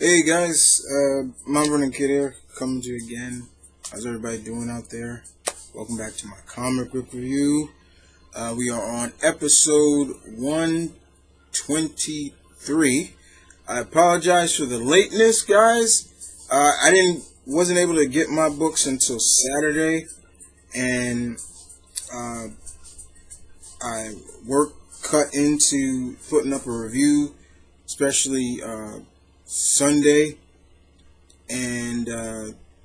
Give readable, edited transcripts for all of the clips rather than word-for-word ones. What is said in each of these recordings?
Hey guys, Mount Vernon Kid here, coming to you again. How's everybody doing out there? Welcome back to my comic book review. We are on episode 123. I apologize for the lateness, guys. I wasn't able to get my books until Saturday, and I work cut into putting up a review, especially Sunday and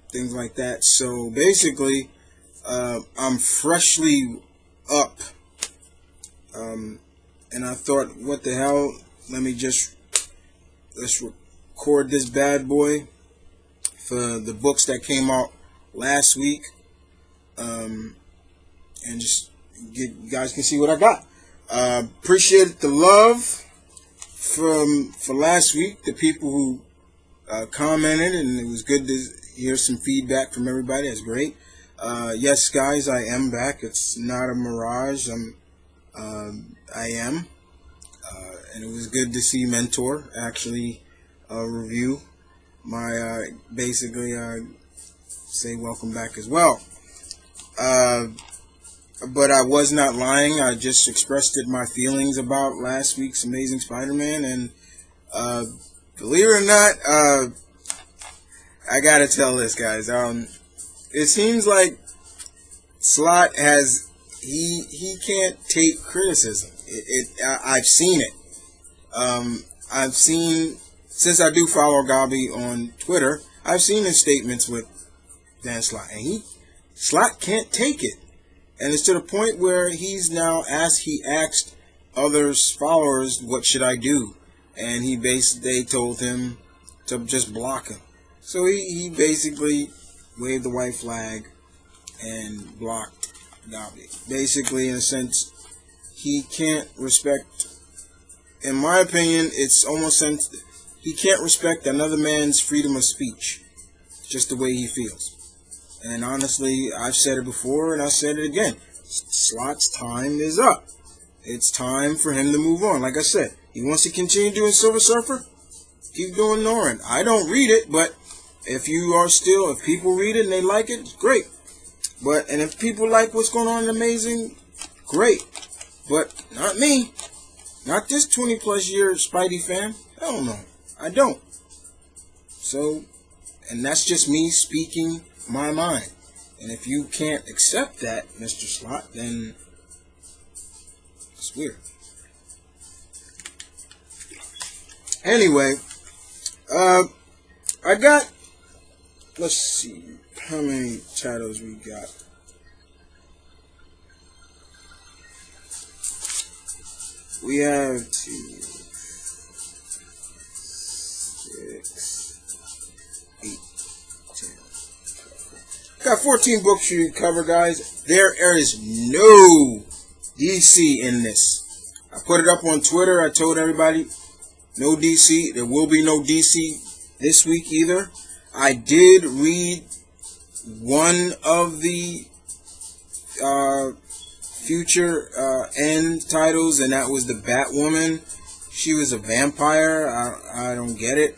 things like that. So basically, I'm freshly up, and I thought, what the hell? Let's record this bad boy for the books that came out last week, and just you guys can see what I got. Appreciate the love for last week, the people who commented, and it was good to hear some feedback from everybody. That's great. Yes, guys, I am back. It's not a mirage. I am, and it was good to see Mentor actually review my basically say welcome back as well. But I was not lying. I just expressed my feelings about last week's Amazing Spider-Man, and believe it or not, I gotta tell this, guys. It seems like Slott he can't take criticism. I've seen it. I've seen, since I do follow Gobby on Twitter, I've seen his statements with Dan Slott, and Slott can't take it. And it's to the point where he asked others followers, what should I do? And they told him to just block him. So he basically waved the white flag and blocked Gobby. Basically, in a sense, he can't respect, in my opinion, it's almost he can't respect another man's freedom of speech, just the way he feels. And honestly, I've said it before, and I said it again. Slott's time is up. It's time for him to move on. Like I said, he wants to continue doing Silver Surfer. Keep doing Norrin. I don't read it, but if people read it and they like it, it's great. And if people like what's going on in Amazing, great. But not me. Not this 20-plus year Spidey fan. Hell no. I don't. So, and that's just me speaking my mind. And if you can't accept that, Mr. Slott, then it's weird. Anyway, let's see how many titles we got. We have 2, 6, 8, 10. Got 14 books to cover, guys. There is no DC in this. I put it up on Twitter. I told everybody, no DC. There will be no DC this week either. I did read one of the future end titles, and that was the Batwoman. She was a vampire. I don't get it.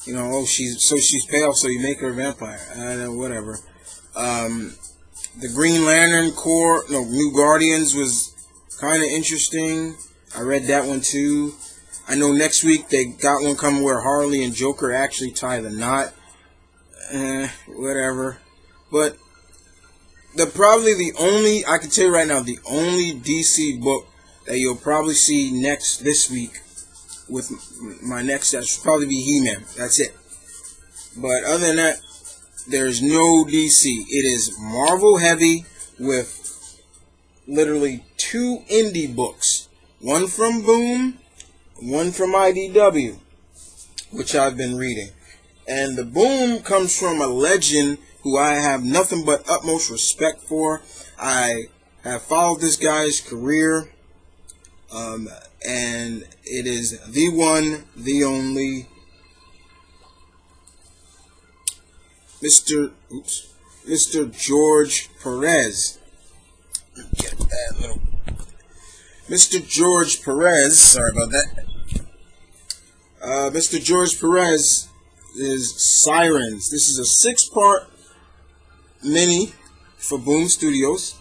You know, she's pale, so you make her a vampire. Whatever. The Green Lantern New Guardians was kind of interesting. I read that one too. I know next week they got one coming where Harley and Joker actually tie the knot. Whatever. But I can tell you right now, the only DC book that you'll probably see this week with my next, that should probably be He-Man. That's it. But other than that, there's no DC. It is Marvel heavy with literally 2 indie books. One from Boom, one from IDW, which I've been reading. And the Boom comes from a legend who I have nothing but utmost respect for. I have followed this guy's career, and it is the one, the only, Mr. George Perez. Get that little Mr. George Perez. Sorry about that. Mr. George Perez is Sirens. This is a 6-part mini for Boom Studios,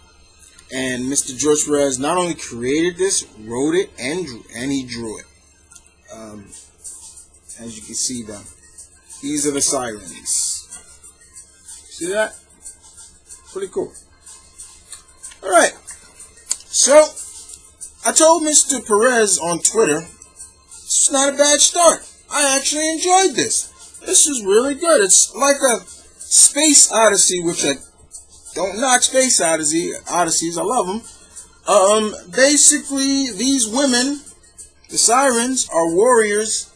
and Mr. George Perez not only created this, wrote it, and he drew it. As you can see them, these are the Sirens. See that? Pretty cool. All right. So I told Mr. Perez on Twitter, this is not a bad start. I actually enjoyed this. This is really good. It's like a space odyssey, which I don't knock space odysseys. I love them. Basically, these women, the Sirens, are warriors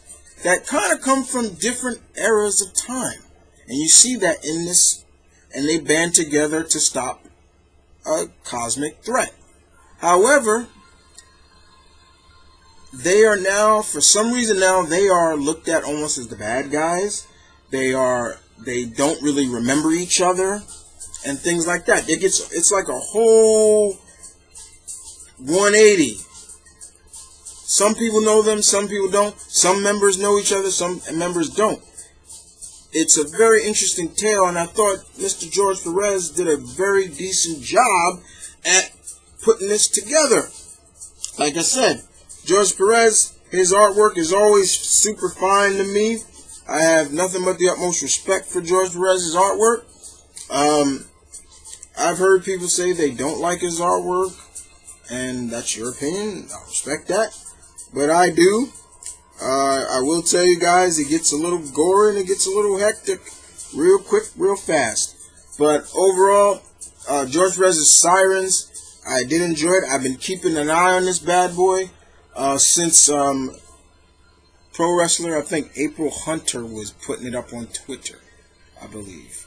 that kind of come from different eras of time. And you see that in this, and they band together to stop a cosmic threat. However, they are now, for some reason now, they are looked at almost as the bad guys. They don't really remember each other and things like that. It's like a whole 180. Some people know them, some people don't. Some members know each other, some members don't. It's a very interesting tale, and I thought Mr. George Perez did a very decent job at putting this together. Like I said, George Perez, his artwork is always super fine to me. I have nothing but the utmost respect for George Perez's artwork. I've heard people say they don't like his artwork, and that's your opinion. I respect that. But I do. I will tell you guys, it gets a little gory and it gets a little hectic real quick, real fast. But overall, George Perez's Sirens, I did enjoy it. I've been keeping an eye on this bad boy since pro wrestler, I think April Hunter was putting it up on Twitter, I believe.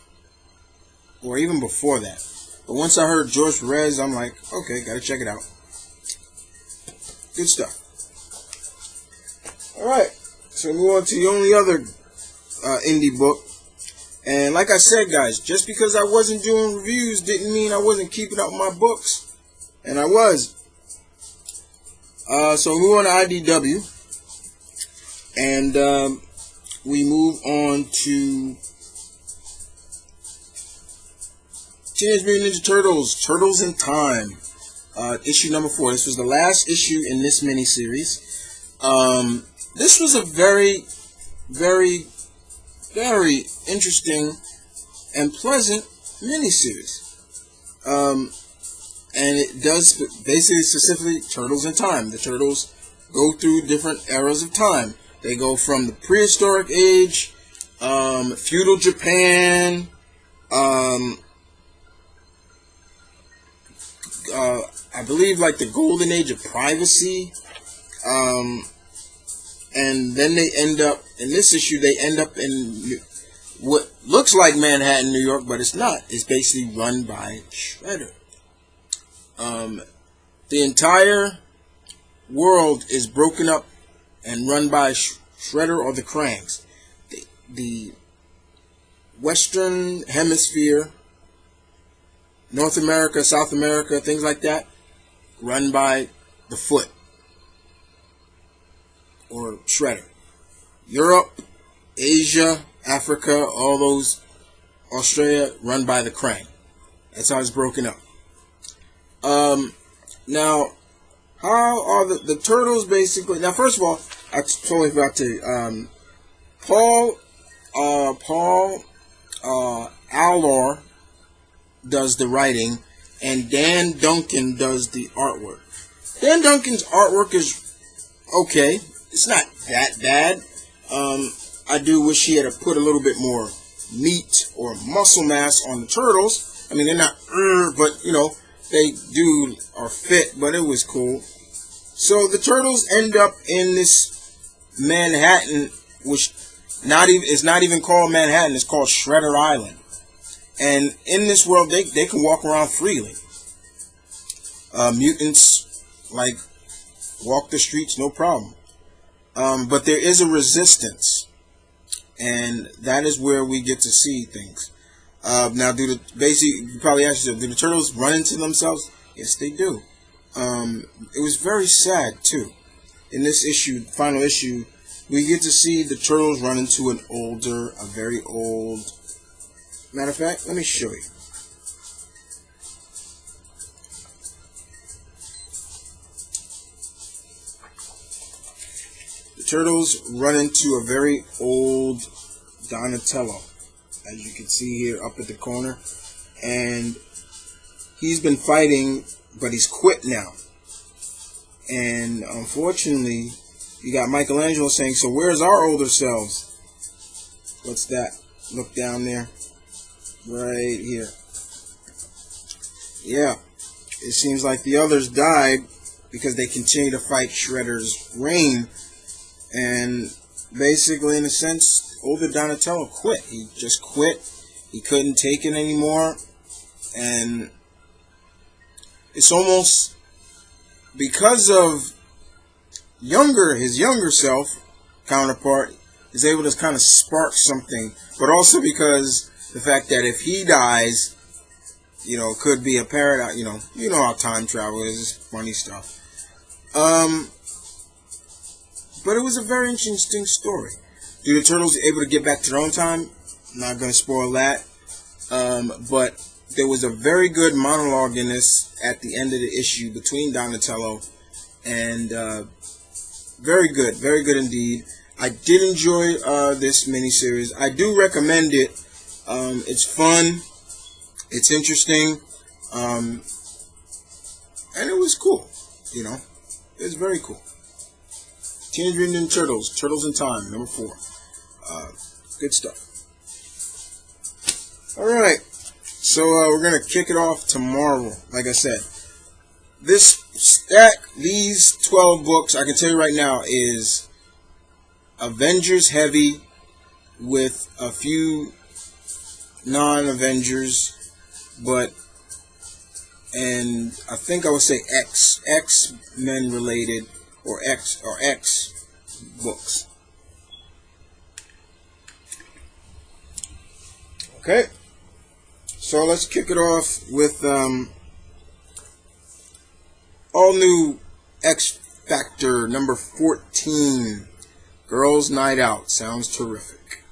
Or even before that. But once I heard George Perez, I'm like, okay, gotta check it out. Good stuff. Alright, so we move on to the only other indie book. And like I said, guys, just because I wasn't doing reviews didn't mean I wasn't keeping up my books. And I was. So we move on to IDW. And we move on to Teenage Mutant Ninja Turtles, Turtles in Time. Issue number 4. This was the last issue in this miniseries. This was a very, very, very interesting and pleasant miniseries. And it does basically specifically Turtles in Time. The Turtles go through different eras of time. They go from the prehistoric age, feudal Japan, I believe like the golden age of privacy, and then they end up, in this issue, they end up in what looks like Manhattan, New York, but it's not. It's basically run by Shredder. The entire world is broken up and run by Shredder or the Krangs. The Western Hemisphere, North America, South America, things like that, run by the Foot or Shredder. Europe, Asia, Africa, all those, Australia, run by the Krang. That's how it's broken up. Now, how are the Turtles basically? Now, first of all, I totally forgot to, Paul Allor does the writing, and Dan Duncan does the artwork. Dan Duncan's artwork is okay. It's not that bad. I do wish he had put a little bit more meat or muscle mass on the Turtles. I mean, they're not, but, you know, they are fit, but it was cool. So the Turtles end up in this Manhattan, which is not even called Manhattan. It's called Shredder Island. And in this world, they can walk around freely. Mutants, like, walk the streets, no problem. But there is a resistance. And that is where we get to see things. Now, you probably ask yourself, do the Turtles run into themselves? Yes, they do. It was very sad, too. In this issue, final issue, we get to see the Turtles run into a very old. Matter of fact, let me show you. The Turtles run into a very old Donatello, as you can see here up at the corner, and he's been fighting, but he's quit now. And unfortunately, you got Michelangelo saying, "So where's our older selves?" What's that? Look down there. Right here. Yeah. It seems like the others died because they continue to fight Shredder's reign. And basically, in a sense, older Donatello quit. He just quit. He couldn't take it anymore. And it's almost because of his younger self counterpart is able to kind of spark something, but also because the fact that if he dies, it could be a paradox. You know how time travel is. It's funny stuff. But it was a very interesting story. Do the Turtles able to get back to their own time? I'm not going to spoil that. But there was a very good monologue in this at the end of the issue between Donatello and very good indeed. I did enjoy this miniseries. I do recommend it. It's fun. It's interesting. And it was cool. It was very cool. Teenage Mutant Ninja Turtles, Turtles in Time, number 4. Good stuff. Alright, so we're going to kick it off tomorrow. Like I said, these 12 books, I can tell you right now, is Avengers heavy with a few non-Avengers, and I think I would say X-Men related, or X books. Okay, so let's kick it off with all new X Factor number 14, Girls Night Out. Sounds terrific.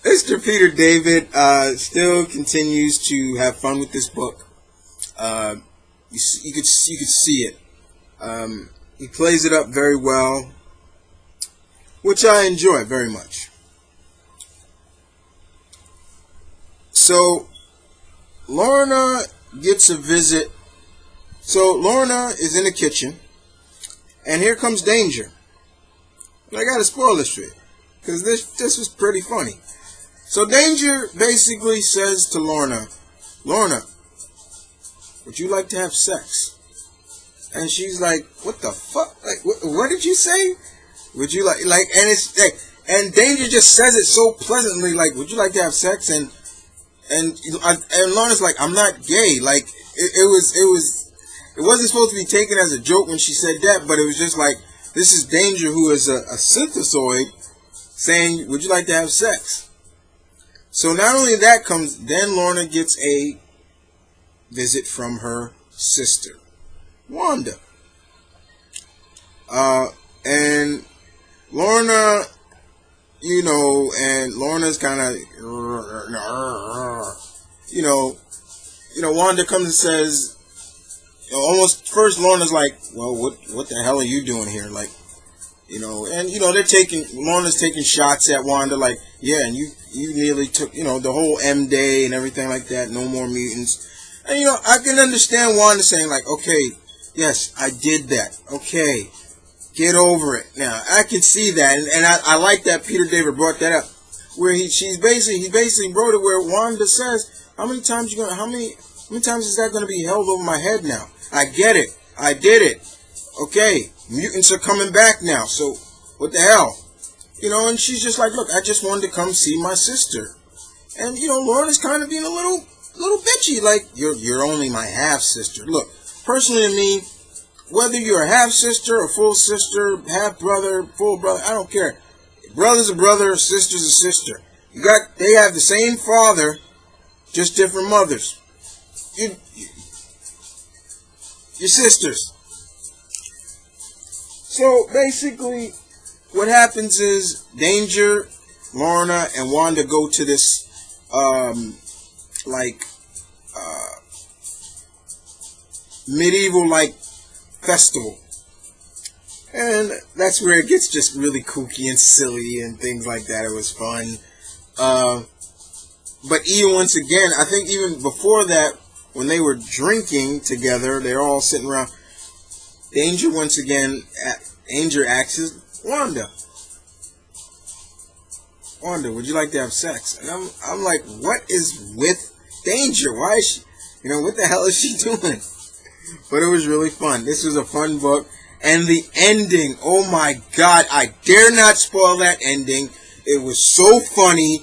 Mr. Peter David still continues to have fun with this book. You could see it. He plays it up very well, which I enjoy very much. So Lorna gets a visit. So Lorna is in the kitchen, and here comes Danger. And I gotta spoil this for you, because this was pretty funny. So Danger basically says to Lorna, would you like to have sex? And she's like, what the fuck? Like, what did you say? Would you like, and it's like, and Danger just says it so pleasantly, like, would you like to have sex? And Lorna's like, I'm not gay. Like, it wasn't supposed to be taken as a joke when she said that, but it was just like, this is Danger, who is a synthesoid, saying, would you like to have sex? So not only that comes, then Lorna gets a visit from her sister, Wanda. And Lorna, and Lorna's kind of, Wanda comes and says, almost first Lorna's like, well, what the hell are you doing here? Like, Lorna's taking shots at Wanda, like, yeah, and you nearly took, the whole M Day and everything like that, no more mutants. And, I can understand Wanda saying, like, okay, yes, I did that. Okay, get over it. Now, I can see that, and I like that Peter David brought that up, where he basically wrote it where Wanda says, how many times is that going to be held over my head now? I get it. I did it. Okay, mutants are coming back now, so what the hell? And she's just like, look, I just wanted to come see my sister. And, Lorna's kind of being a little bitchy, like, you're only my half-sister. Look, personally to me, whether you're a half-sister, a full sister, half-brother, full brother, I don't care. Brother's a brother, sister's a sister. They have the same father, just different mothers. your sisters. So basically, what happens is Danger, Lorna, and Wanda go to this, medieval, festival. And that's where it gets just really kooky and silly and things like that. It was fun. But even once again, I think even before that, when they were drinking together, they're all sitting around. Danger once again, Danger asks Wanda, would you like to have sex? And I'm like, what is with Danger? Why is she, what the hell is she doing? But it was really fun. This was a fun book. And the ending, oh my God, I dare not spoil that ending. It was so funny.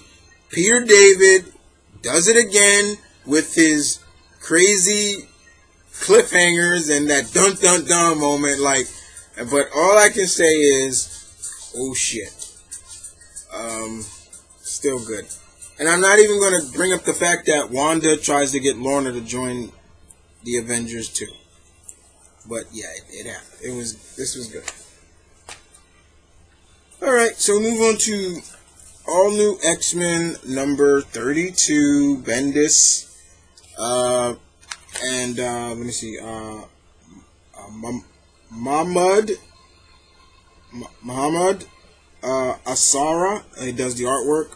Peter David does it again with his crazy cliffhangers and that dun dun dun moment. But all I can say is, oh shit. Still good. And I'm not even going to bring up the fact that Wanda tries to get Lorna to join the Avengers too. But yeah, it happened. This was good. Alright, so we move on to All New X-Men number 32, Bendis. Let me see, Muhammad Asara, he does the artwork.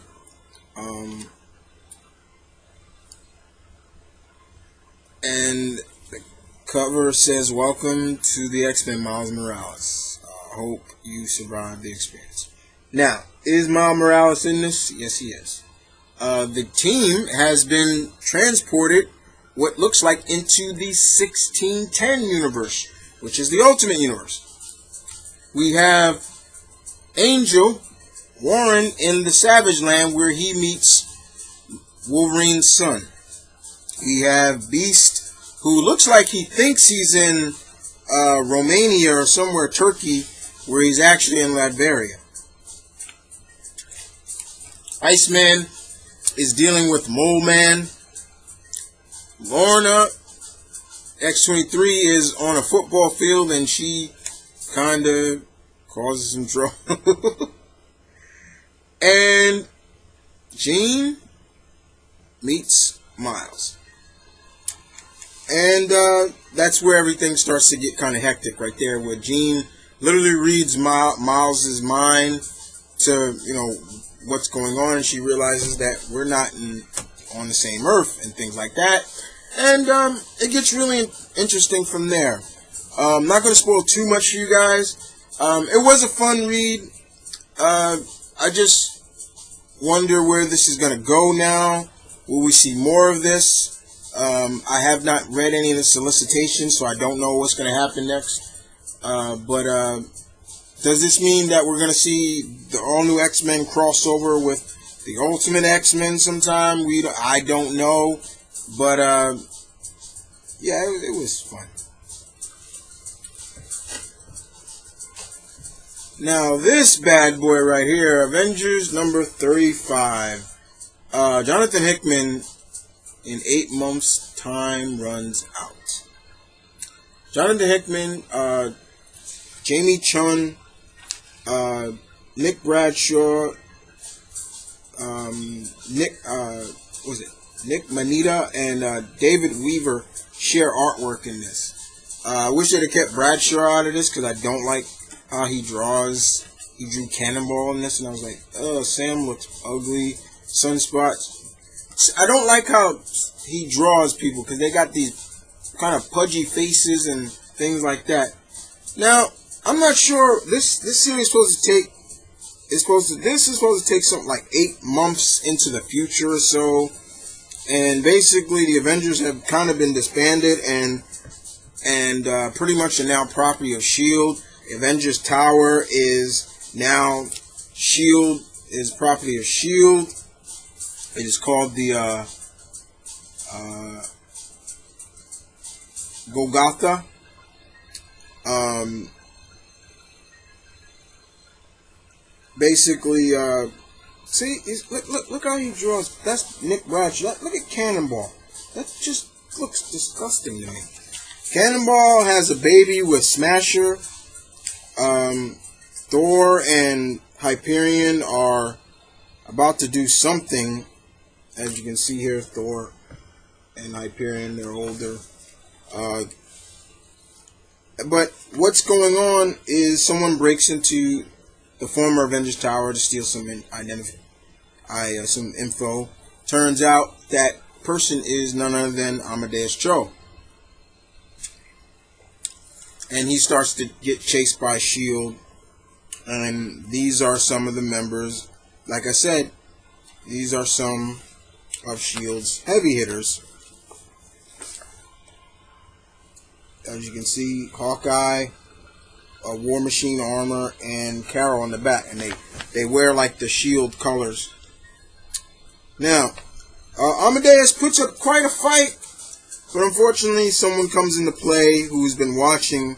And the cover says, "Welcome to the X-Men, Miles Morales. Hope you survive the experience." Now, is Miles Morales in this? Yes, he is. The team has been transported, what looks like, into the 1610 universe, which is the Ultimate Universe. We have Angel Warren in the Savage Land, where he meets Wolverine's son. We have Beast, who looks like he thinks he's in Romania or somewhere, Turkey, where he's actually in Latveria. Iceman is dealing with Mole Man. Lorna, X-23, is on a football field and she kind of causes some trouble. And Jean meets Miles. And that's where everything starts to get kind of hectic right there, where Jean literally reads Miles's mind to, what's going on, and she realizes that we're not on the same Earth and things like that. And it gets really interesting from there. I'm not going to spoil too much for you guys. It was a fun read. I just wonder where this is going to go now. Will we see more of this? I have not read any of the solicitations, so I don't know what's going to happen next. But does this mean that we're going to see the all-new X-Men crossover with the Ultimate X-Men sometime? I don't know. But, yeah, it was fun. Now, this bad boy right here, Avengers number 35. Jonathan Hickman, in 8 months' time, runs out. Jonathan Hickman, Jamie Chun, Nick Bradshaw, Nick Manita, and David Weaver share artwork in this. I wish they'd have kept Bradshaw out of this because I don't like how he draws. He drew Cannonball in this, and I was like, oh, Sam looks ugly. Sunspots. I don't like how he draws people because they got these kind of pudgy faces and things like that. Now, I'm not sure. This series is supposed to take. This is supposed to take something like 8 months into the future or so. And basically, the Avengers have kind of been disbanded and pretty much are now property of S.H.I.E.L.D. Avengers Tower is now S.H.I.E.L.D. is property of S.H.I.E.L.D. It is called the Golgotha. Basically, see, look how he draws. That's Nick Bradshaw. Look at Cannonball. That just looks disgusting to me. Cannonball has a baby with Smasher. Thor and Hyperion are about to do something. As you can see here, Thor and Hyperion, they're older. But what's going on is someone breaks into the former Avengers Tower to steal some some info. Turns out that person is none other than Amadeus Cho. And he starts to get chased by S.H.I.E.L.D. And these are some of the members. Like I said, these are some of S.H.I.E.L.D's heavy hitters. As you can see, Hawkeye, War Machine armor, and Carol on the back. And they wear like the S.H.I.E.L.D. colors. Now, Amadeus puts up quite a fight. But unfortunately, someone comes into play who's been watching.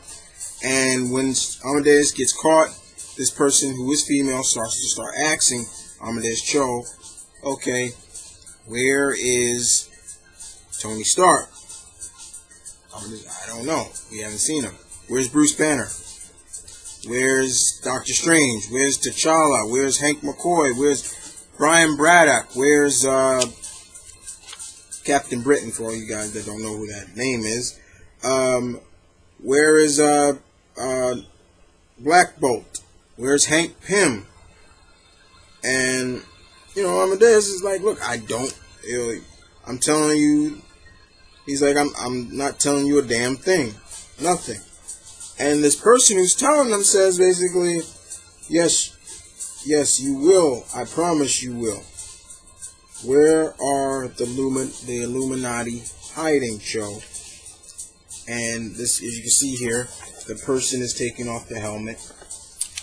And when Amadeus gets caught, this person who is female starts to asking Amadeus Cho, okay, where is Tony Stark? I don't know. We haven't seen him. Where's Bruce Banner? Where's Doctor Strange? Where's T'Challa? Where's Hank McCoy? Where's Brian Braddock? Where's Captain Britain, for all you guys that don't know who that name is? Where is Black Bolt? Where's Hank Pym? And, Amadeus is like, look, I don't, I'm telling you, he's like, I'm not telling you a damn thing. Nothing. And this person who's telling them says basically, yes, you will. I promise you will. Where are the Illuminati hiding, Cho? And this, as you can see here, the person is taking off the helmet.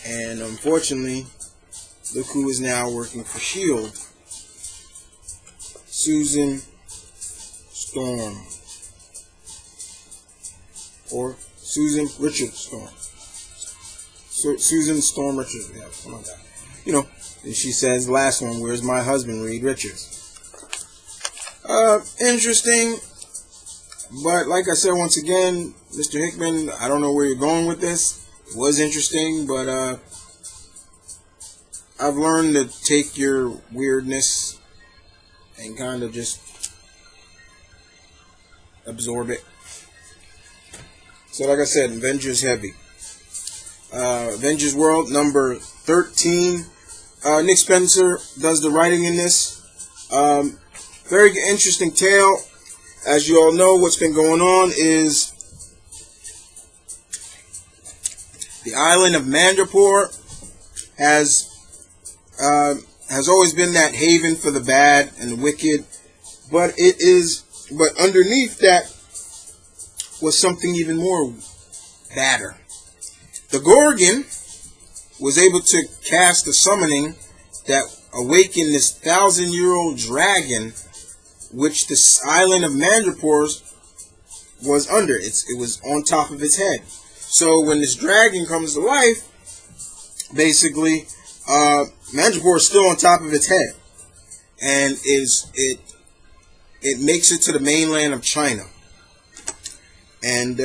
And unfortunately, look who is now working for S.H.I.E.L.D. Susan Storm. Or Susan Richards Storm. So Susan Storm Richards. Yeah, something like that. And she says, last one, where's my husband, Reed Richards? Interesting. But like I said, once again, Mr. Hickman, I don't know where you're going with this. It was interesting, but I've learned to take your weirdness and kind of just absorb it. So like I said, Avengers heavy. Avengers World number 13. Nick Spencer does the writing in this. Very interesting tale. As you all know, what's been going on is the island of Madripoor has always been that haven for the bad and the wicked, but underneath that was something even more badder. The Gorgon was able to cast a summoning that awakened this 1,000-year-old dragon, which this island of Madripoor was under. It was on top of its head. So when this dragon comes to life, basically, Madripoor is still on top of its head, and it makes it to the mainland of China, and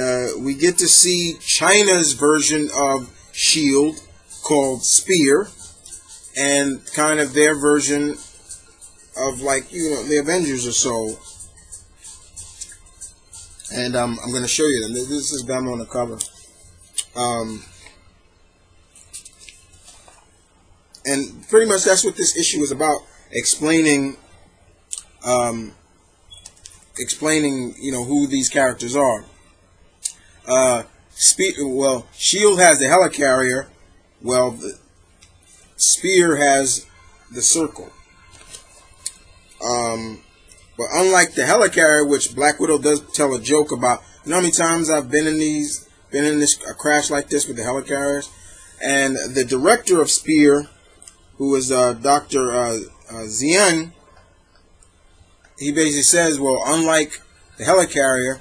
we get to see China's version of S.H.I.E.L.D. called Spear, and kind of their version of the Avengers or so. And I'm going to show you them. This is them on the cover. And pretty much that's what this issue is about, explaining who these characters are. S.H.I.E.L.D. has the helicarrier. Well, Spear has the Circle. But unlike the helicarrier, which Black Widow does tell a joke about, you know how many times I've been in a crash like this with the helicarriers? And the director of Spear, who is Dr. Zien, he basically says, well, unlike the helicarrier,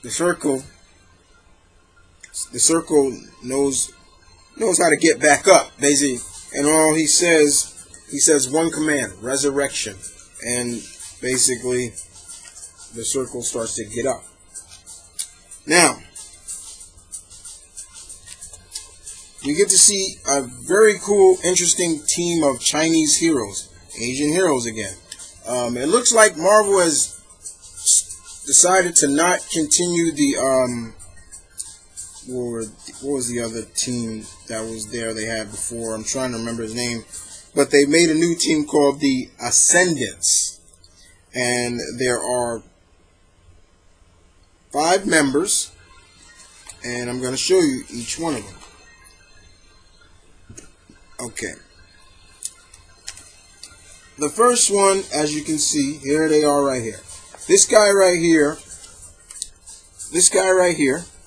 the Circle knows how to get back up, basically. And all he says one command: resurrection. And basically, the Circle starts to get up. Now, we get to see a very cool, interesting team of Chinese heroes, Asian heroes again. It looks like Marvel has decided to not continue the what was the other team that was there they had before? I'm trying to remember his name, but they made a new team called the Ascendants, and there are 5 members, and I'm going to show you each one of them. Okay. The first one, as you can see, here they are right here. This guy right here,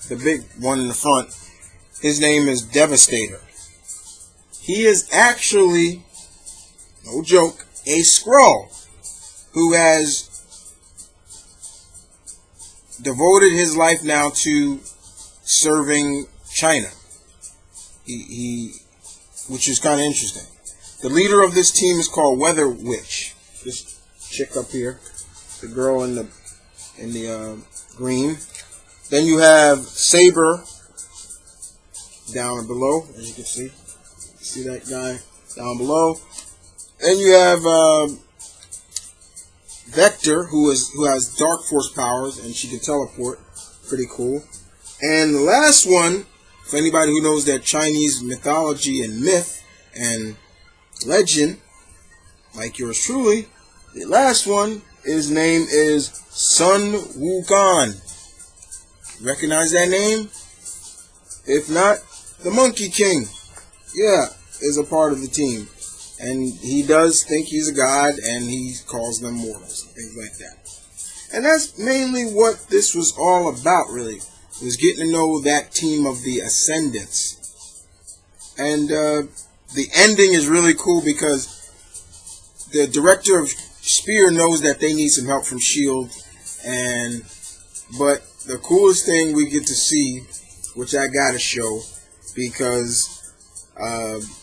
the big one in the front, his name is Devastator. He is actually, no joke, a Skrull who has devoted his life now to serving China. Which is kind of interesting. The leader of this team is called Weather Witch. This chick up here, the girl in the green. Then you have Saber down below, as you can see. See that guy down below. Then you have Vector, who has Dark Force powers, and she can teleport. Pretty cool. And the last one, for anybody who knows their Chinese mythology and myth and legend, like yours truly, the last one, his name is Sun Wukong. Recognize that name? If not, the Monkey King, yeah, is a part of the team. And he does think he's a god, and he calls them mortals, and things like that. And that's mainly what this was all about, really. Was getting to know that team of the Ascendants. And the ending is really cool because the director of Spear knows that they need some help from S.H.I.E.L.D. But the coolest thing we get to see, which I gotta show, because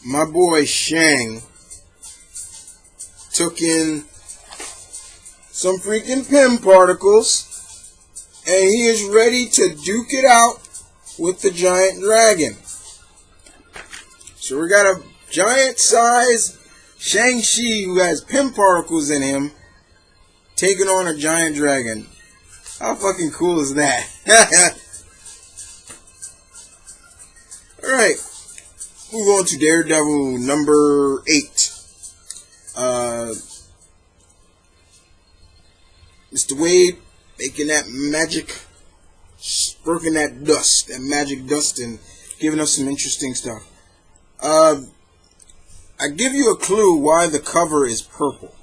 my boy Shang took in some freaking Pym particles, and he is ready to duke it out with the giant dragon. So we got a giant-sized Shang-Chi who has Pym particles in him taking on a giant dragon. How fucking cool is that? Alright. Move on to Daredevil number 8. Mr. Wade making that magic, working that dust, that magic dust, and giving us some interesting stuff. I give you a clue why the cover is purple.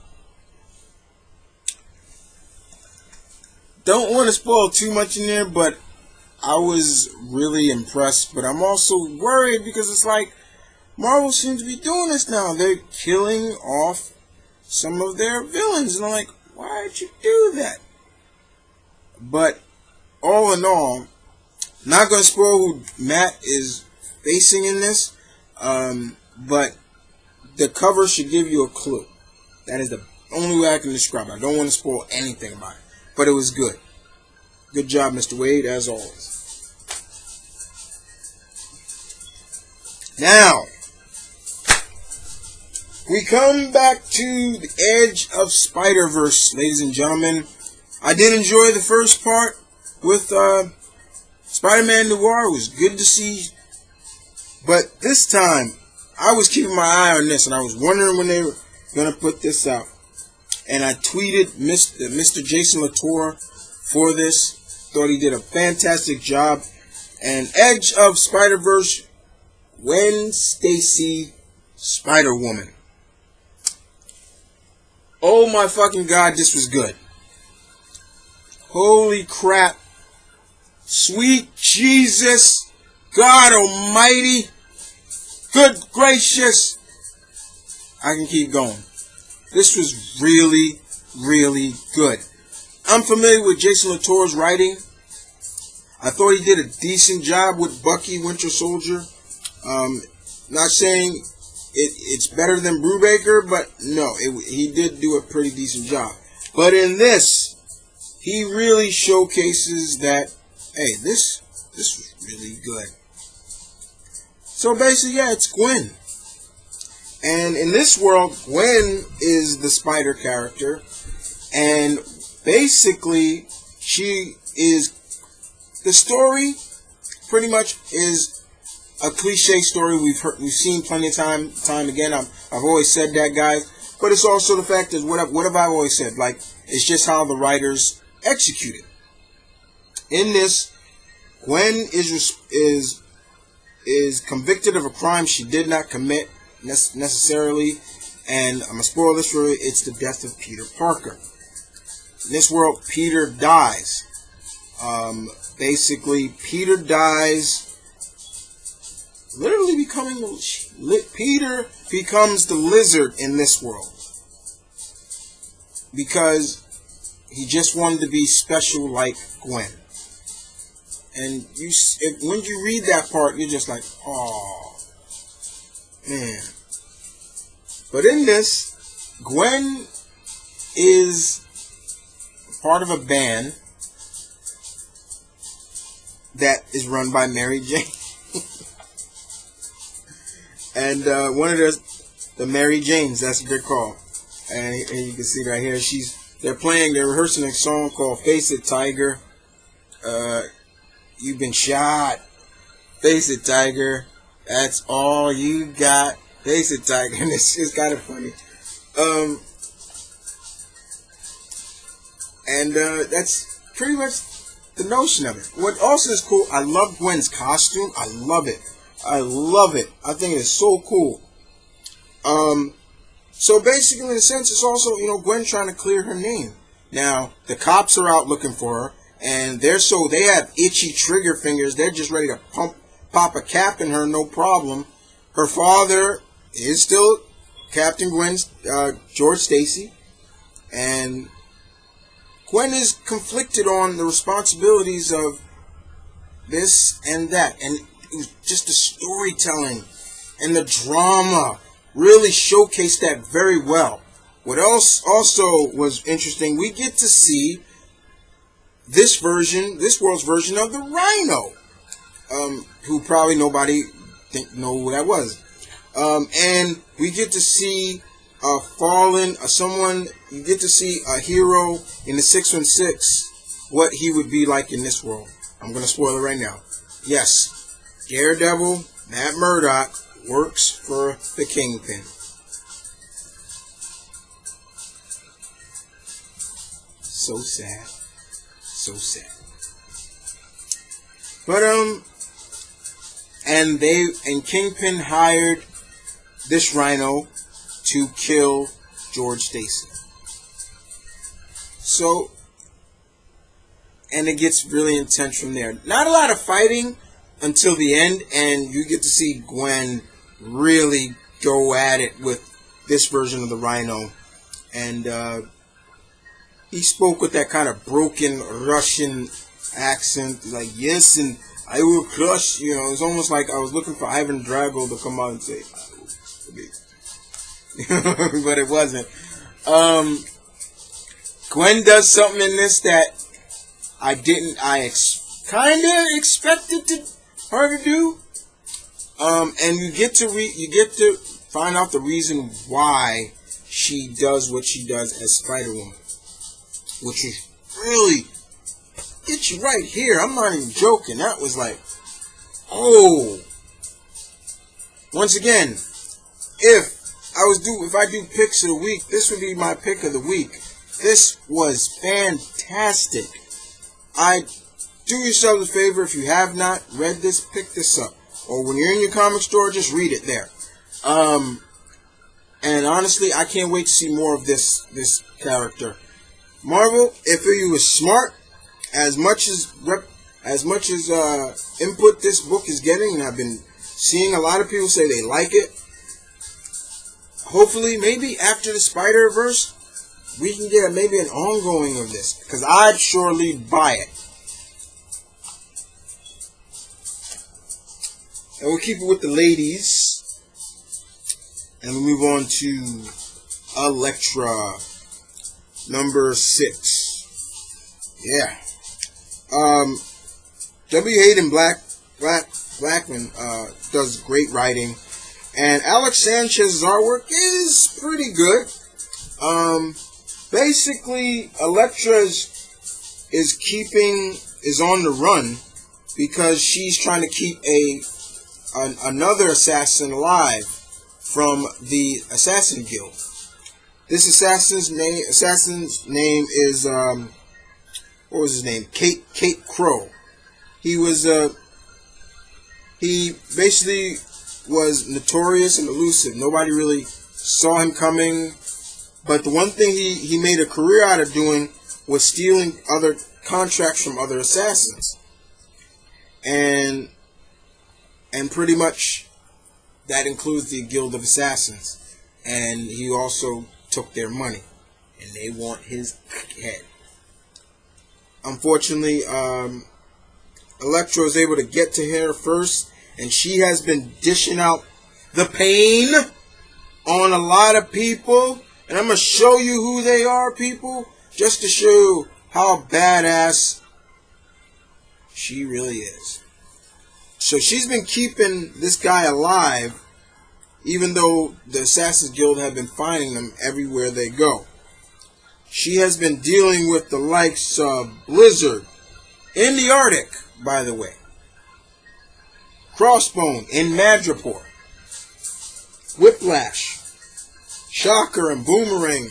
Don't want to spoil too much in there, but I was really impressed. But I'm also worried because it's like Marvel seems to be doing this now. They're killing off some of their villains, and I'm like, why'd you do that? But all in all, not going to spoil who Matt is facing in this, but the cover should give you a clue. That is the only way I can describe it. I don't want to spoil anything about it, but it was good. Good job, Mr. Wade, as always. Now, we come back to the edge of Spiderverse, ladies and gentlemen. I did enjoy the first part with Spider-Man Noir. It was good to see. But this time, I was keeping my eye on this, and I was wondering when they were going to put this out. And I tweeted Mr. Jason Latour for this. Thought he did a fantastic job. And Edge of Spider-Verse, Gwen Stacy, Spider-Woman. Oh my fucking god, this was good. Holy crap. Sweet Jesus. God almighty. Good gracious. I can keep going. This was really, really good. I'm familiar with Jason Latour's writing. I thought he did a decent job with Bucky, Winter Soldier. Not saying it's better than Brubaker, but no, he did do a pretty decent job. But in this, he really showcases that hey, this was really good. So basically, yeah, it's Gwen. And in this world, Gwen is the spider character. And basically, she is, the story pretty much is a cliche story we've seen plenty of time again. I've always said that, guys. But it's also the fact that what have I always said? Like, it's just how the writers execute it. In this, Gwen is convicted of a crime she did not commit necessarily, and I'm gonna spoil this for you. It's the death of Peter Parker. In this world, Peter dies. Basically, Peter dies, literally Peter becomes the Lizard in this world because he just wanted to be special like Gwen. And when you read that part, you're just like, oh man. But in this, Gwen is part of a band that is run by Mary Jane. And one of the Mary Janes, that's what they're called. And you can see right here, they're rehearsing a song called Face It, Tiger. You've been shot. Face it, Tiger. That's all you got. Face it, Tiger. And it's kind of funny. That's pretty much the notion of it. What also is cool, I love Gwen's costume. I love it. I think it's so cool. So basically, in a sense, it's also, Gwen trying to clear her name. Now, the cops are out looking for her, and they have itchy trigger fingers. They're just ready to pop a cap in her, no problem. Her father is still Captain Gwen's, George Stacy, and Gwen is conflicted on the responsibilities of this and that, and it was just the storytelling and the drama really showcased that very well. What else also was interesting, we get to see this world's version of the Rhino, who probably nobody know who that was. And we get to see you get to see a hero in the 616, what he would be like in this world. I'm going to spoil it right now. Yes, Daredevil, Matt Murdock, works for the Kingpin. So sad. So sad. But, and Kingpin hired this Rhino to kill George Stacy. So, and it gets really intense from there. Not a lot of fighting until the end, and you get to see Gwen really go at it with this version of the Rhino. And he spoke with that kind of broken Russian accent, like, yes, and I will crush, it's almost like I was looking for Ivan Drago to come out and say, but it wasn't. Gwen does something in this that I kind of expected her to do. And you get to find out the reason why she does what she does as Spider-Woman, which is really get you right here. I'm not even joking. That was like, oh. Once again, if I do picks of the week, this would be my pick of the week. This was fantastic. Do yourselves a favor, if you have not read this, pick this up. Or when you're in your comic store, just read it there. And honestly, I can't wait to see more of this character. Marvel, if you were smart, as much as input this book is getting, and I've been seeing a lot of people say they like it. Hopefully, maybe after the Spiderverse, we can get maybe an ongoing of this, because I'd surely buy it. And we'll keep it with the ladies, and we'll move on to Elektra, number 6. Yeah. W. Hayden Blackman does great writing, and Alex Sanchez's artwork is pretty good. Basically, Elektra is on the run because she's trying to keep another assassin alive from the Assassin Guild. This assassin's name is what was his name? Kate Crow. He basically was notorious and elusive. Nobody really saw him coming. But the one thing he made a career out of doing was stealing other contracts from other assassins. And pretty much that includes the Guild of Assassins. And he also took their money. And they want his head. Unfortunately, Elektra was able to get to her first. And she has been dishing out the pain on a lot of people. And I'm going to show you who they are, people, just to show you how badass she really is. So she's been keeping this guy alive, even though the Assassin's Guild have been finding them everywhere they go. She has been dealing with the likes of Blizzard in the Arctic, by the way. Crossbone in Madripoor. Whiplash. Shocker and Boomerang,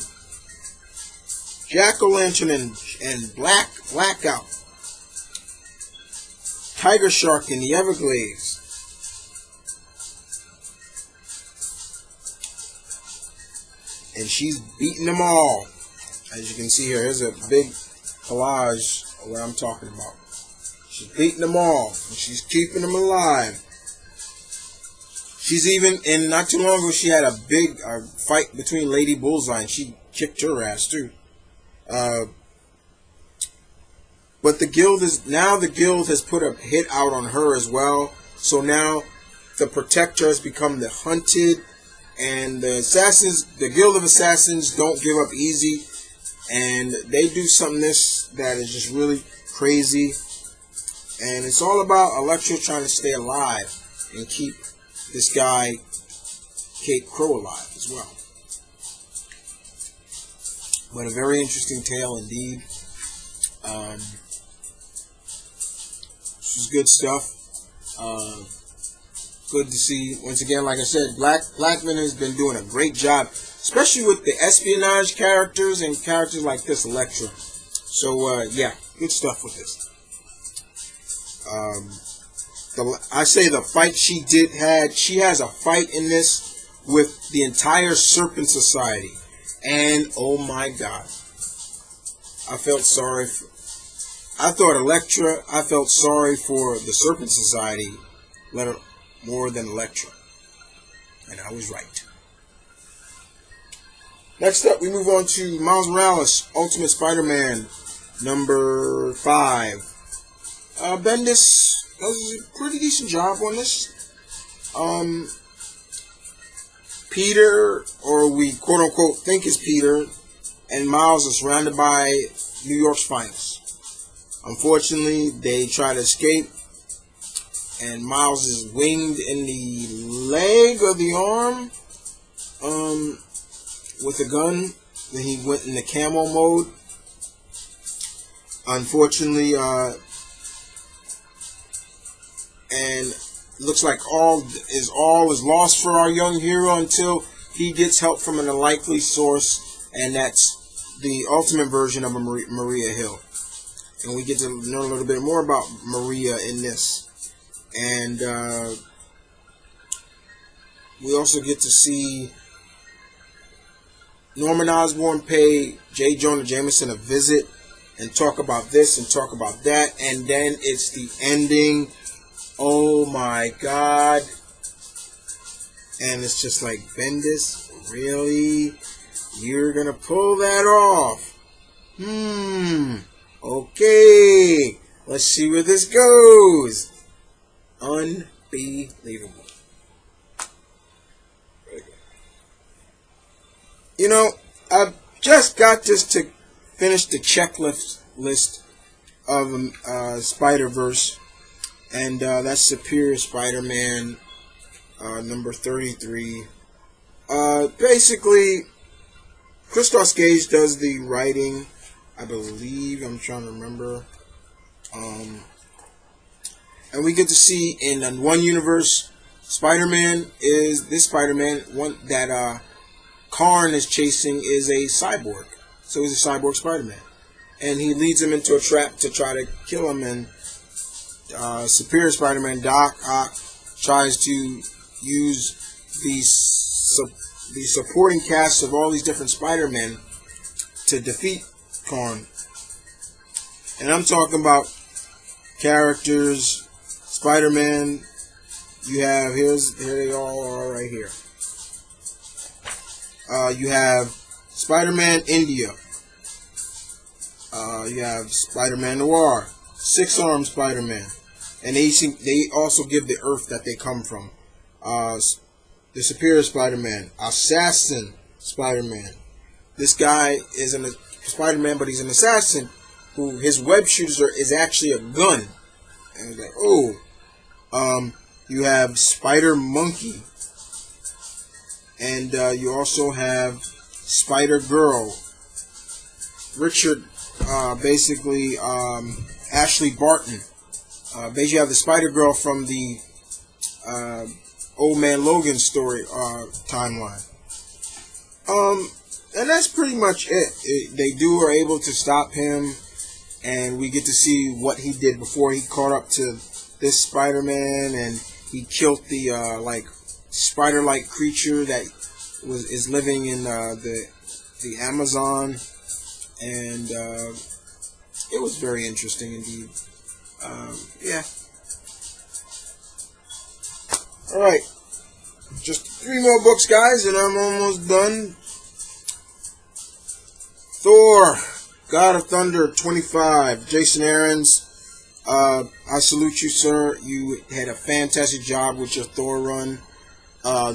Jack-O-Lantern and Blackout, Tiger Shark in the Everglades, and she's beating them all. As you can see here, here's a big collage of what I'm talking about. She's beating them all, and she's keeping them alive. She's even, and not too long ago, she had a big fight between Lady Bullseye, and she kicked her ass too. But the guild has put a hit out on her as well. So now the Protector has become the hunted, and the Guild of Assassins don't give up easy, and they do something that is just really crazy. And it's all about Elektra trying to stay alive and keep this guy, Kate Crow, alive as well. But a very interesting tale indeed. This is good stuff. Good to see, once again, like I said, Blackman has been doing a great job, especially with the espionage characters and characters like this, Elektra. So, yeah, good stuff with this. I say the fight she has a fight in this with the entire Serpent Society. And, oh my God. I felt sorry I felt sorry for the Serpent Society more than Elektra. And I was right. Next up, we move on to Miles Morales, Ultimate Spider-Man, number 5. Bendis does a pretty decent job on this. Peter, or we quote-unquote think is Peter, and Miles are surrounded by New York's finest. Unfortunately, they try to escape, and Miles is winged in the leg or the arm with a gun. Then he went into camo mode. Unfortunately, and looks like all is lost for our young hero until he gets help from an unlikely source, and that's the ultimate version of Maria Hill. And we get to learn a little bit more about Maria in this. And we also get to see Norman Osborn pay J. Jonah Jameson a visit and talk about this and talk about that. And then it's the ending. Oh my God. And it's just like, Bendis, really? You're going to pull that off? Okay. Let's see where this goes. Unbelievable. You know, I've just got this to finish the checklist list of Spider-Verse. and that's Superior Spider-Man number 33. Basically, Christos Gage does the writing, I believe. I'm trying to remember. And we get to see in one universe, Spider-Man is this Spider-Man. One that Karn is chasing is a cyborg. So he's a cyborg Spider-Man, and he leads him into a trap to try to kill him. And Superior Spider-Man Doc Ock tries to use the supporting cast of all these different Spider-Men to defeat Karn. And I'm talking about characters. Spider-Man, you have, here they all are right here. You have Spider-Man India. You have Spider-Man Noir, Six-Armed Spider-Man. And they also give the Earth that they come from. The Superior Spider-Man, Assassin Spider-Man. This guy is a Spider-Man, but he's an assassin who his web shooter is actually a gun. And it's like, oh. You have Spider Monkey, and you also have Spider Girl. Richard, basically Ashley Barton. Basically, you have the Spider Girl from the Old Man Logan story timeline. And that's pretty much it. They are able to stop him, and we get to see what he did before he caught up to this Spider-Man, and he killed the spider-like creature that is living in the Amazon, and it was very interesting indeed. Yeah. All right, just 3 more books, guys, and I'm almost done. Thor, God of Thunder 25, Jason Aaron's. I salute you, sir. You had a fantastic job with your Thor run.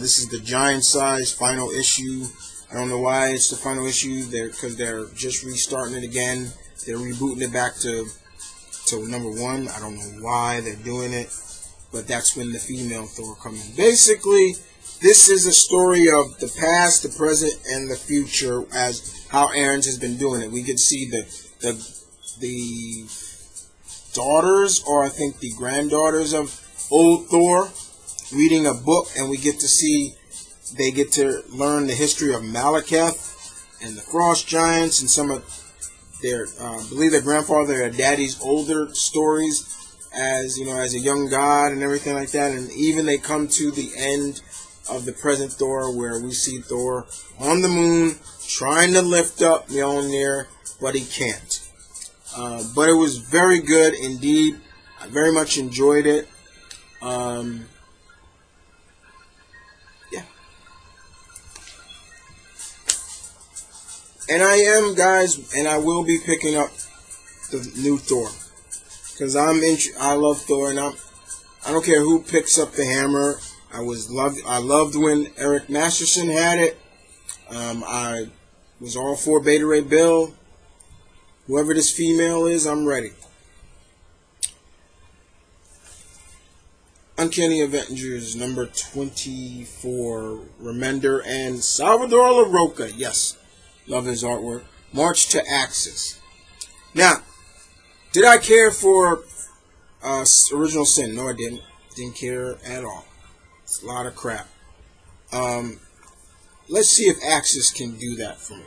This is the giant size final issue. I don't know why it's the final issue. Because they're just restarting it again. They're rebooting it back to number 1. I don't know why they're doing it, but that's when the female Thor comes in. Basically, this is a story of the past, the present, and the future as how Aaron's has been doing it. We can see the daughters, or I think the granddaughters of old Thor, reading a book, and we get to see, they get to learn the history of Malekith and the Frost Giants and some of their, I believe their grandfather, their daddy's older stories as, as a young god and everything like that. And even they come to the end of the present Thor, where we see Thor on the moon trying to lift up Mjolnir, but he can't. But it was very good indeed. I very much enjoyed it. Yeah. And I am, guys, and I will be picking up the new Thor, because I love Thor, and I don't care who picks up the hammer. I loved when Eric Masterson had it. I was all for Beta Ray Bill. Whoever this female is, I'm ready. Uncanny Avengers number 24. Remender and Salvador LaRocca. Yes, love his artwork. March to Axis. Now, did I care for Original Sin? No, I didn't. Didn't care at all. It's a lot of crap. Let's see if Axis can do that for me.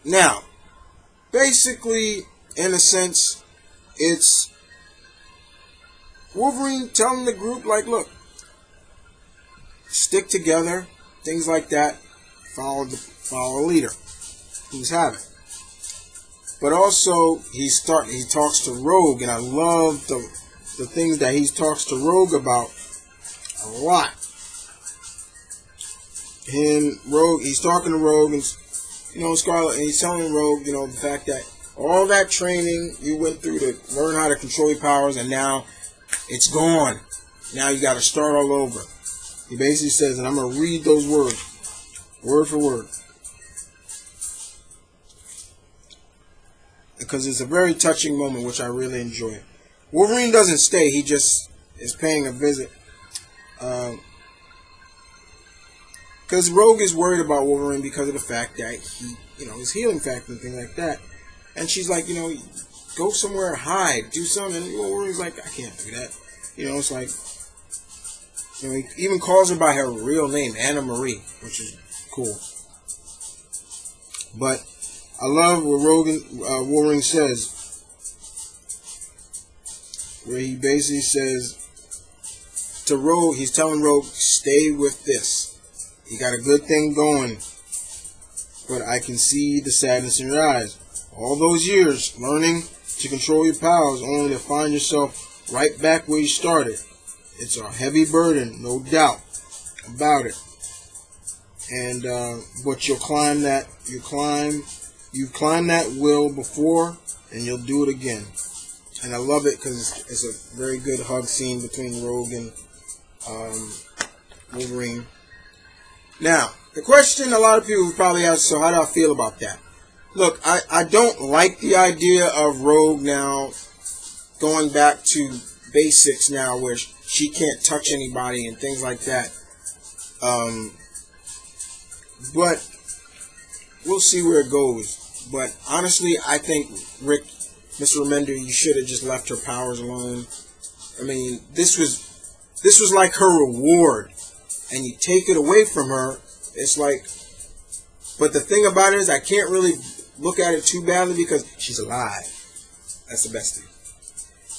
Now, basically, in a sense, it's Wolverine telling the group, like, look, stick together, things like that, follow a leader who's having. But also, he talks to Rogue, and I love the things that he talks to Rogue about a lot. He's talking to Rogue, and Scarlet, and he's telling Rogue, the fact that all that training you went through to learn how to control your powers, and now it's gone. Now you got to start all over. He basically says, and I'm going to read those words, word for word. because it's a very touching moment, which I really enjoy. Wolverine doesn't stay; he just is paying a visit. Because Rogue is worried about Wolverine because of the fact that he, his healing factor and things like that. And she's like, go somewhere, hide, do something. And Wolverine's like, I can't do that. It's like, he even calls her by her real name, Anna Marie, which is cool. But I love what Wolverine says, where he basically says to Rogue, he's telling Rogue, stay with this. You got a good thing going, but I can see the sadness in your eyes. All those years learning to control your powers only to find yourself right back where you started. It's a heavy burden, no doubt about it. And but you'll climb that. You've climbed that will before, and you'll do it again. And I love it because it's a very good hug scene between Rogue and Wolverine. Now, the question a lot of people probably ask, so how do I feel about that? Look, I don't like the idea of Rogue now going back to basics now where she can't touch anybody and things like that. But we'll see where it goes. But honestly, I think, Rick, Mr. Remender, you should have just left her powers alone. I mean, this was like her reward. And you take it away from her, it's like, but the thing about it is I can't really look at it too badly because she's alive. That's the best thing.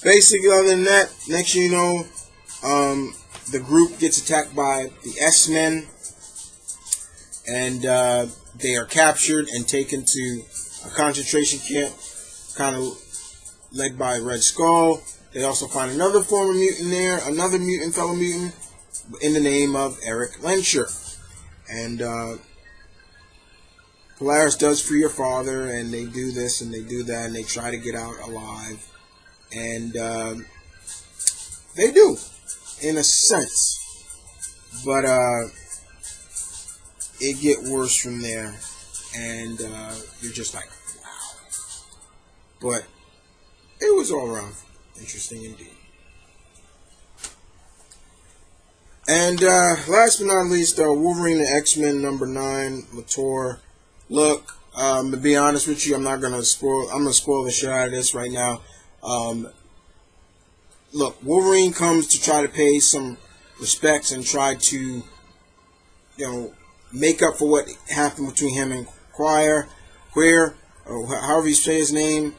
Basically, other than that, next thing you know, the group gets attacked by the X-Men, and they are captured and taken to a concentration camp, kind of led by Red Skull. They also find another former mutant there, another mutant, fellow mutant, in the name of Eric Lensher. And Polaris does free your father, and they do this and they do that, and they try to get out alive. And they do, in a sense. But it get worse from there. And you're just like, wow. But it was all around interesting indeed. And last but not least, Wolverine and X-Men #9, Mator. Look, to be honest with you, I'm gonna spoil the shit out of this right now. Look, Wolverine comes to try to pay some respects and try to, make up for what happened between him and Queer, or however you say his name.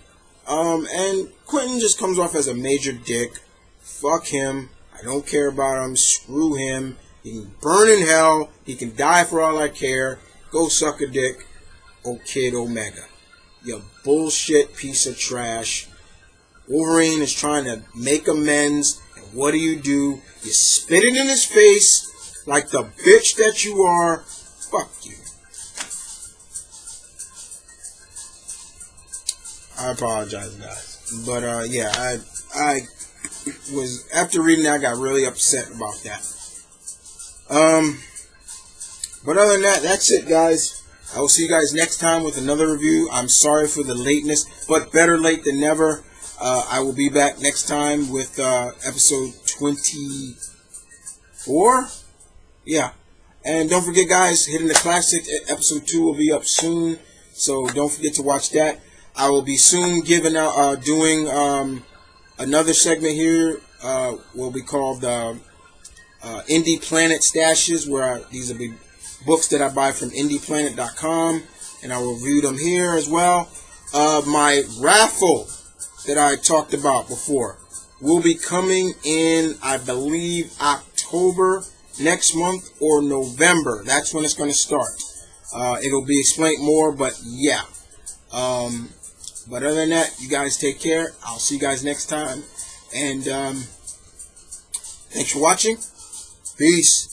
And Quentin just comes off as a major dick. Fuck him. I don't care about him. Screw him. He can burn in hell. He can die for all I care. Go suck a dick, oh Kid Omega. You bullshit piece of trash. Wolverine is trying to make amends. And what do? You spit it in his face like the bitch that you are. Fuck you. I apologize, guys. But, yeah, I was, after reading that, I got really upset about that. But other than that, that's it, guys. I will see you guys next time with another review. I'm sorry for the lateness, but better late than never. I will be back next time with episode 24. Yeah. And don't forget, guys, Hitting the Classic, episode 2 will be up soon. So don't forget to watch that. I will be soon doing another segment here. Will be called Indie Planet Stashes, where these will be books that I buy from IndiePlanet.com, and I will review them here as well. My raffle that I talked about before will be coming in, I believe, October next month or November. That's when it's going to start. It'll be explained more, but yeah. But other than that, you guys take care. I'll see you guys next time. And thanks for watching. Peace.